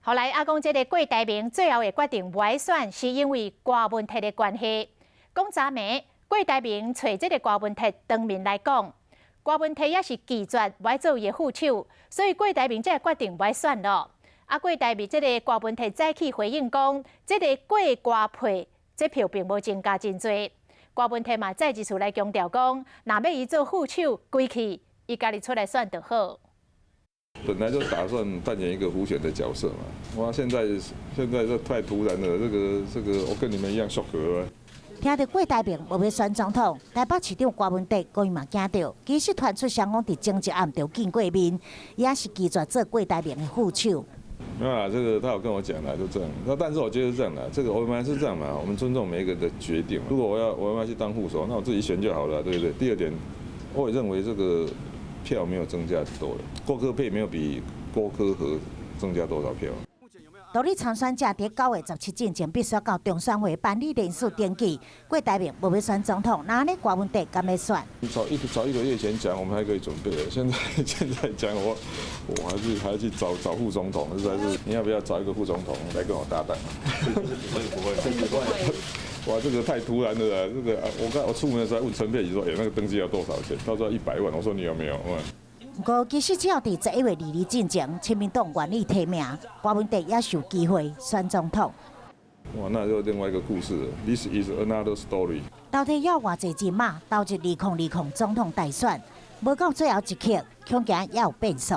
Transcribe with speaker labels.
Speaker 1: 后来阿公这个郭台铭最后会决定不爱选，是因为歌问题的关系。讲昨暝，郭台铭找这个歌问题当面来讲，歌问题也是拒绝不爱做伊的副手，所以郭台铭才决定不爱选咯。郭台铭这个歌问题早起回应讲，这个过歌配这票并无增加真多。歌问题嘛再一次来强调讲，若要伊做副手，归去伊家己出来选就好。
Speaker 2: 本来就打算扮演一个辅选的角色嘛，哇！现在这太突然了，这个我跟你们一样 shock 了。
Speaker 3: 听到郭台铭无要选总统，台北市长郭文德高伊嘛惊到，其实传出双方伫争执案就见过面，也是拒绝做郭台铭的副手。
Speaker 2: 没有啦，这个他有跟我讲啦，就这样。那但是我觉得是这样啦，这个我们还是这样嘛，我们尊重每一个人的决定。如果我要去当副手，那我自己选就好了，对不对？第二点，我也认为这个。 票没有增加多了，郭科配没有比郭科和增加多少票。
Speaker 3: 独立参选者伫9月17之前必须要到中选会办理人数登记。郭台铭无要选总统，那呢郭文德敢要选？
Speaker 2: 早一个月前讲，我们还可以准备的。现在讲我还去找副总统，实在是你要不要找一个副总统来跟我搭档？不会。哇，这个太突然了啦！这个我出门的时候问陈佩琪说：“那个登记要多少钱？”他说100万。我说你有没有？
Speaker 3: 不过其实只要伫11月2日进前，亲民党愿意提名，郭文德也有机会选总统。
Speaker 2: 哇，那就另外一个故事了。This is another story。
Speaker 3: 到底要偌济人马投入2020总统大选，无到最后一刻，恐惊也有变数。